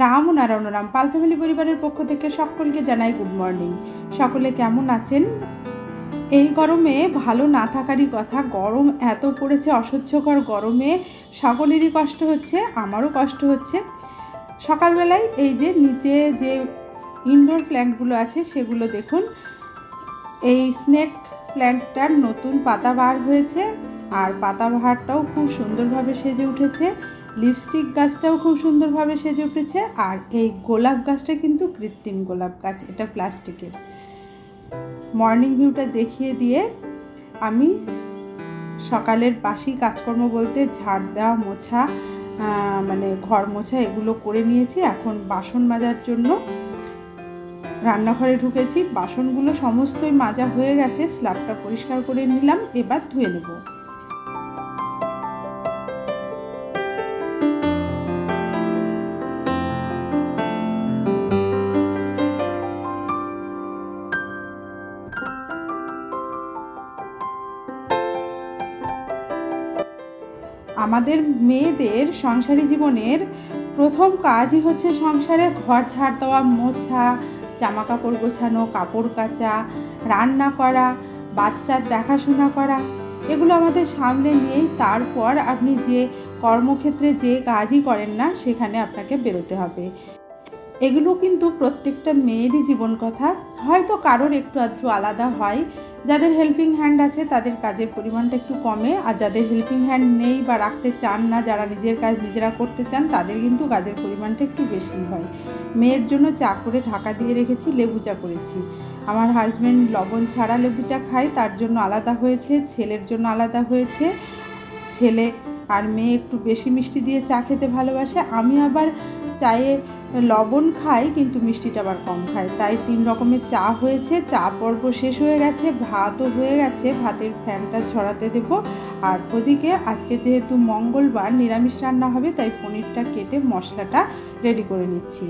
রাম ও নারায়ণ রাম পাল family পরিবারের পক্ষ থেকে সকলকে জানাই গুড মর্নিং। সকলে কেমন আছেন? এই গরমে ভালো না থাকারই কথা। গরম এত পড়েছে, অসহ্যকর গরমে সকলেরই কষ্ট হচ্ছে, আমারও কষ্ট হচ্ছে। সকালবেলায় এই যে নিচে যে ইনডোর প্ল্যান্টগুলো আছে সেগুলো দেখুন, এই স্নেক প্ল্যান্টটার নতুন পাতা বার হয়েছে, আর পাতাবাহারটাও খুব সুন্দরভাবে সেজে উঠেছে। লিপস্টিক গাছটাও খুব সুন্দরভাবে সেজে উঠেছে। আর এই গোলাপ গাছটা কিন্তু কৃত্রিম গোলাপ গাছ, এটা প্লাস্টিকের। মর্নিং ভিউটা দেখিয়ে দিয়ে আমি সকালের বাসি কাজকর্ম বলতে ঝাড় দেওয়া, মোছা, মানে ঘর মোছা এগুলো করে নিয়েছি। এখন বাসন মাজার জন্য রান্নাঘরে ঢুকেছি। বাসনগুলো সমস্তই মাজা হয়ে গেছে, স্ল্যাবটা পরিষ্কার করে নিলাম, এবার ধুয়ে নেব। আমাদের মেয়েদের সংসারী জীবনের প্রথম কাজই হচ্ছে সংসারে ঘর ঝাড় দেওয়া, মোছা, জামা কাপড় গোছানো, কাপড় কাচা, রান্না করা, বাচ্চার দেখাশোনা করা। এগুলো আমাদের সামলে নিয়েই তারপর আপনি যে কর্মক্ষেত্রে যে কাজই করেন না সেখানে আপনাকে বেরোতে হবে। এগুলো কিন্তু প্রত্যেকটা মেয়েরই জীবন কথা। হয়তো কারোর একটু আধটু আলাদা হয়। যাদের হেল্পিং হ্যান্ড আছে তাদের কাজের পরিমাণটা একটু কমে, আর যাদের হেল্পিং হ্যান্ড নেই বা রাখতে চান না, যারা নিজের কাজ নিজেরা করতে চান, তাদের কিন্তু কাজের পরিমাণটা একটু বেশি হয়। মেয়ের জন্য চা করে ঢাকা দিয়ে রেখেছি, লেবু চা করেছি। আমার হাজব্যান্ড লবণ ছাড়া লেবু চা খায়, তার জন্য আলাদা হয়েছে। ছেলের জন্য আলাদা হয়েছে। ছেলে আর মেয়ে একটু বেশি মিষ্টি দিয়ে চা খেতে ভালোবাসে। আমি আবার চায়ে লবণ খাই, কিন্তু মিষ্টিটা আবার কম খাই। তাই 3 রকমের চা হয়েছে। চা পর্ব শেষ হয়ে গেছে, ভাতও হয়ে গেছে। ভাতের ফ্যানটা ছড়াতে দেব। আর ওদিকে আজকে যেহেতু মঙ্গলবার নিরামিষ রান্না হবে, তাই পনিরটা কেটে মশলাটা রেডি করে নিচ্ছি।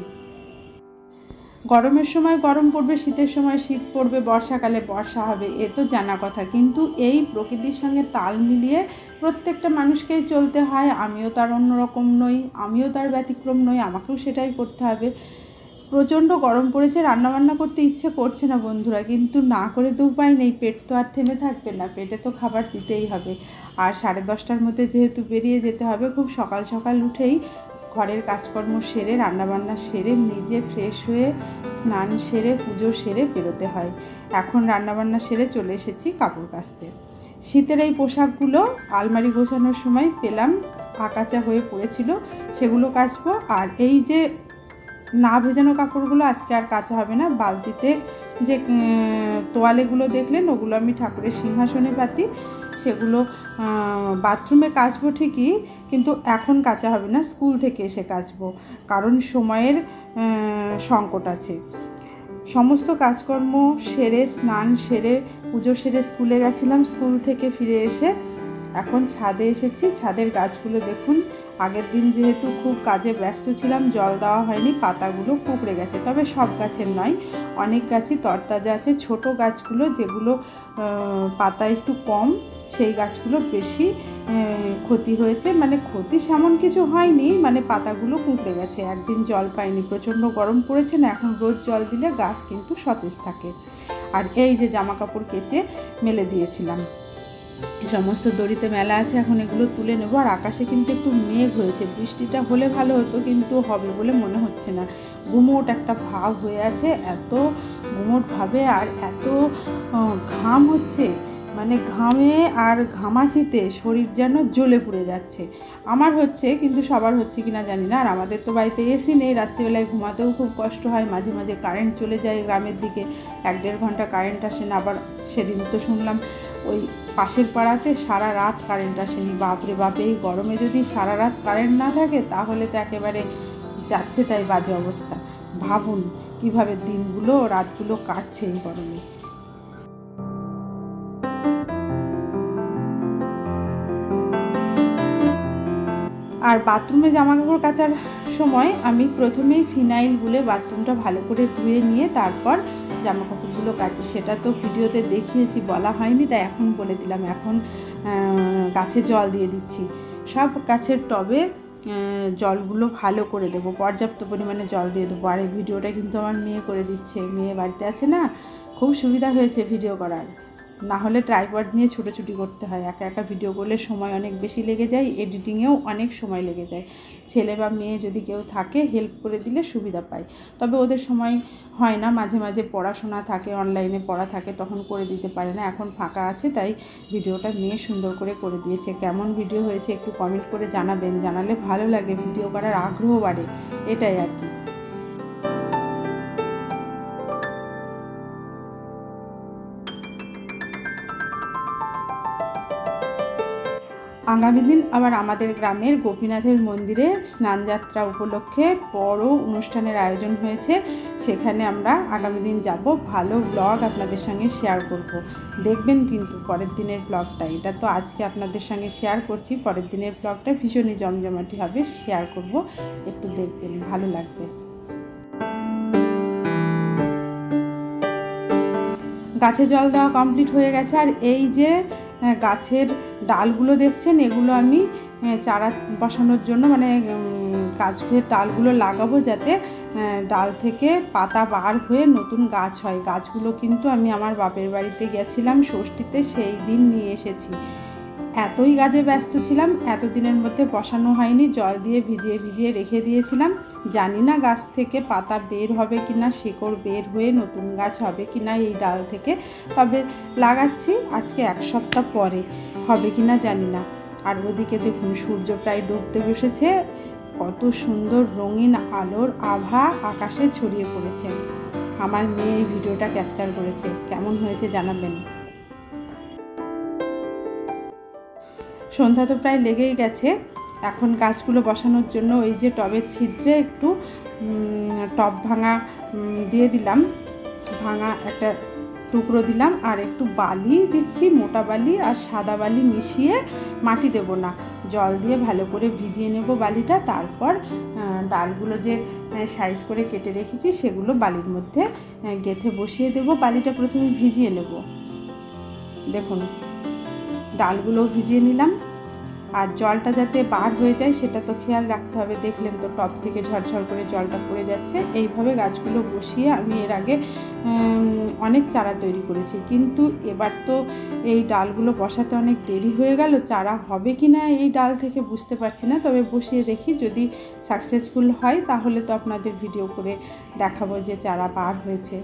গরমের সময় গরম পড়বে, শীতের সময় শীত পড়বে, বর্ষাকালে বর্ষা হবে, এ তো জানা কথা। কিন্তু এই প্রকৃতির সঙ্গে তাল মিলিয়ে প্রত্যেকটা মানুষকেই চলতে হয়। আমিও তার অন্যরকম নই, আমিও তার ব্যতিক্রম নই, আমাকেও সেটাই করতে হবে। প্রচণ্ড গরম পড়েছে, রান্নাবান্না করতে ইচ্ছে করছে না বন্ধুরা, কিন্তু না করে তো উপায় নেই। পেট তো আর থেমে থাকবে না, পেটে তো খাবার দিতেই হবে। আর 10:30টার মধ্যে যেহেতু বেরিয়ে যেতে হবে, খুব সকাল সকাল উঠেই ঘরের কাজকর্ম সেরে, রান্নাবান্না সেরে, নিজে ফ্রেশ হয়ে স্নান সেরে পুজো সেরে বেরোতে হয়। এখন রান্নাবান্না সেরে চলে এসেছি কাপড় কাচতে। শীতের এই পোশাকগুলো আলমারি গোছানোর সময় পেলাম, আকাচা হয়ে পড়েছিল, সেগুলো কাচবো। আর এই যে না ভেজানো কাপড়গুলো আজকে আর কাচা হবে না। বালতিতে যে তোয়ালেগুলো দেখলেন, ওগুলো আমি ঠাকুরের সিংহাসনে পাতি, সেগুলো বাথরুমে কাচবো ঠিকই, কিন্তু এখন কাচা হবে না, স্কুল থেকে এসে কাচবো, কারণ সময়ের সংকট আছে। সমস্ত কাজকর্ম সেরে, স্নান সেরে, পুজো সেরে স্কুলে গেছিলাম। স্কুল থেকে ফিরে এসে এখন ছাদে এসেছি। ছাদের গাছগুলো দেখুন, আগের দিন যেহেতু খুব কাজে ব্যস্ত ছিলাম, জল দেওয়া হয়নি, পাতাগুলো কুঁকড়ে গেছে। তবে সব গাছের নয়, অনেক গাছই তরতাজা আছে। ছোট গাছগুলো যেগুলো পাতা একটু কম, সেই গাছগুলো বেশি ক্ষতি হয়েছে। মানে ক্ষতি সেমন কিছু হয়নি, মানে পাতাগুলো কুঁকড়ে গেছে। একদিন জল পাইনি, প্রচণ্ড গরম পড়েছে না, এখন রোজ জল দিলে গাছ কিন্তু সতেজ থাকে। আর এই যে জামা কাপড় কেচে মেলে দিয়েছিলাম, সমস্ত দড়িতে মেলা আছে, এখন এগুলো তুলে নেবো। আর আকাশে কিন্তু একটু মেঘ হয়েছে, বৃষ্টিটা হলে ভালো হতো, কিন্তু হবে বলে মনে হচ্ছে না। গুমোট একটা ভাব হয়ে আছে, এত গুমোট ভাবে আর এত ঘাম হচ্ছে, মানে ঘামে আর ঘামাচিতে শরীর যেন জ্বলে পুড়ে যাচ্ছে। আমার হচ্ছে, কিন্তু সবার হচ্ছে কিনা জানি না। আর আমাদের তো বাড়িতে এসি নেই, রাত্রিবেলায় ঘুমাতেও খুব কষ্ট হয়। মাঝে মাঝে কারেন্ট চলে যায় গ্রামের দিকে, 1-1.5 ঘন্টা কারেন্ট আসে না। আবার সেদিন তো শুনলাম ওই পাশের পাড়াতে সারা রাত কারেন্ট আসেনি। বাপরে বাপ, এই গরমে যদি সারা রাত কারেন্ট না থাকে তাহলে তো একেবারে যাচ্ছে তাই বাজে অবস্থা। ভাবুন কিভাবে দিনগুলো রাতগুলো কাটছে এই গরমে। আর বাথরুমে জামা কাপড় কাচার সময় আমি প্রথমেই ফিনাইল গুলে বাথরুমটা ভালো করে ধুয়ে নিয়ে তারপর জামা কাপড়গুলো কাচি। সেটা তো ভিডিওতে দেখিয়েছি, বলা হয়নি, তাই এখন বলে দিলাম। এখন গাছে জল দিয়ে দিচ্ছি। সব গাছের টবে জলগুলো ভালো করে দেবো, পর্যাপ্ত পরিমাণে জল দিয়ে দেবো। আর এই ভিডিওটা কিন্তু আমার মেয়ে করে দিচ্ছে, মেয়ে বাড়িতে আছে না, খুব সুবিধা হয়েছে ভিডিও করার। না হলে ট্রাইপড নিয়ে ছুটোছুটি করতে হয়, একা একা ভিডিও করলে সময় অনেক বেশি লেগে যায়, এডিটিংয়েও অনেক সময় লেগে যায়। ছেলে বা মেয়ে যদি কেউ থাকে হেল্প করে দিলে সুবিধা পায়, তবে ওদের সময় হয় না, মাঝে মাঝে পড়াশোনা থাকে, অনলাইনে পড়া থাকে, তখন করে দিতে পারে না। এখন ফাঁকা আছে তাই ভিডিওটা মেয়ে সুন্দর করে দিয়েছে। কেমন ভিডিও হয়েছে একটু কমেন্ট করে জানাবেন, জানালে ভালো লাগে, ভিডিও করার আগ্রহ বাড়ে, এটাই আর কি। আগামী দিন আবার আমাদের গ্রামের গোপীনাথের মন্দিরে স্নানযাত্রা উপলক্ষে বড় অনুষ্ঠানের আয়োজন হয়েছে, সেখানে আমরা আগামী দিন যাব। ভালো ব্লগ আপনাদের সঙ্গে শেয়ার করব, দেখবেন কিন্তু পরের দিনের ব্লগটা। এটা তো আজকে আপনাদের সঙ্গে শেয়ার করছি, পরের দিনের ব্লগটা ভীষণই জমজমাটি হবে, শেয়ার করব, একটু দেখবেন, ভালো লাগবে। গাছে জল দেওয়া কমপ্লিট হয়ে গেছে। আর এই যে গাছের ডালগুলো দেখছেন, এগুলো আমি চারা বসানোর জন্য, মানে গাছের ডালগুলো লাগাবো যাতে ডাল থেকে পাতা বার হয়ে নতুন গাছ হয়। গাছগুলো কিন্তু আমি আমার বাপের বাড়িতে গেছিলাম ষষ্ঠীতে, সেই দিন নিয়ে এসেছি। এতই কাজে ব্যস্ত ছিলাম, এতদিনের মধ্যে বসানো হয়নি, জল দিয়ে ভিজিয়ে রেখে দিয়েছিলাম। জানি না গাছ থেকে পাতা বের হবে কিনা, শিকড় বের হয়ে নতুন গাছ হবে কিনা এই ডাল থেকে, তবে লাগাচ্ছি। আজকে 1 সপ্তাহ পরে হবে কিনা জানি না। আর ওদিকে দেখুন সূর্য প্রায় ডুবতে বসেছে, কত সুন্দর রঙিন আলোর আভা আকাশে ছড়িয়ে পড়েছে। আমার মেয়ে এই ভিডিওটা ক্যাপচার করেছে, কেমন হয়েছে জানাবেন। সন্ধ্যা তো প্রায় লেগেই গেছে। এখন গাছগুলো বসানোর জন্য ওই যে টবের ছিদ্রে একটু টব ভাঙা দিয়ে দিলাম, ভাঙা একটা টুকরো দিলাম, আর একটু বালি দিচ্ছি, মোটা বালি আর সাদা বালি মিশিয়ে, মাটি দেব না, জল দিয়ে ভালো করে ভিজিয়ে নেব বালিটা। তারপর ডালগুলো যে সাইজ করে কেটে রেখেছি সেগুলো বালির মধ্যে গেঁথে বসিয়ে দেব। বালিটা প্রথমে ভিজিয়ে নেব, দেখুন ডালগুলো ভিজিয়ে নিলাম। আর জলটা যাতে বার হয়ে যায় সেটা তো খেয়াল রাখতে হবে। দেখলেন তো টব থেকে ঝরঝর করে জলটা পড়ে যাচ্ছে। এইভাবে গাছগুলো বসিয়ে আমি এর আগে অনেক চারা তৈরি করেছি, কিন্তু এবার তো এই ডালগুলো বসাতে অনেক দেরি হয়ে গেল। চারা হবে কি না এই ডাল থেকে বুঝতে পারছি না, তবে বসিয়ে দেখি, যদি সাকসেসফুল হয় তাহলে তো আপনাদের ভিডিও করে দেখাবো যে চারা বার হয়েছে,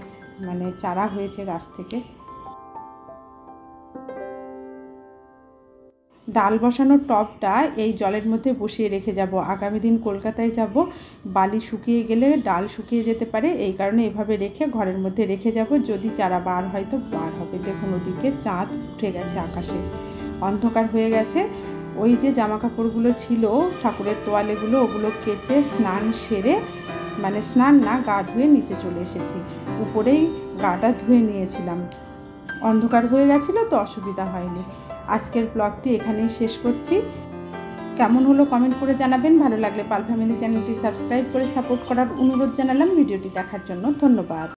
মানে চারা হয়েছে গাছ থেকে। ডাল বসানোর টবটা এই জলের মধ্যে বসিয়ে রেখে যাব। আগামী দিন কলকাতায় যাব, বালি শুকিয়ে গেলে ডাল শুকিয়ে যেতে পারে, এই কারণে এভাবে রেখে ঘরের মধ্যে রেখে যাব। যদি চারা বার হয় তো বার হবে। দেখুন ওদিকে চাঁদ উঠে গেছে আকাশে, অন্ধকার হয়ে গেছে। ওই যে জামা কাপড়গুলো ছিল ঠাকুরের তোয়ালেগুলো, ওগুলো কেচে স্নান সেরে, মানে স্নান না, গা ধুয়ে নিচে চলে এসেছি। উপরেই গাটা ধুয়ে নিয়েছিলাম, অন্ধকার হয়ে গেছিলো তো অসুবিধা হয়নি। আজকের ব্লগটি এখানেই শেষ করছি। কেমন হলো কমেন্ট করে জানাবেন। ভালো লাগলে পাল ফ্যামিলি চ্যানেলটি সাবস্ক্রাইব করে সাপোর্ট করার অনুরোধ জানালাম। ভিডিওটি দেখার জন্য ধন্যবাদ।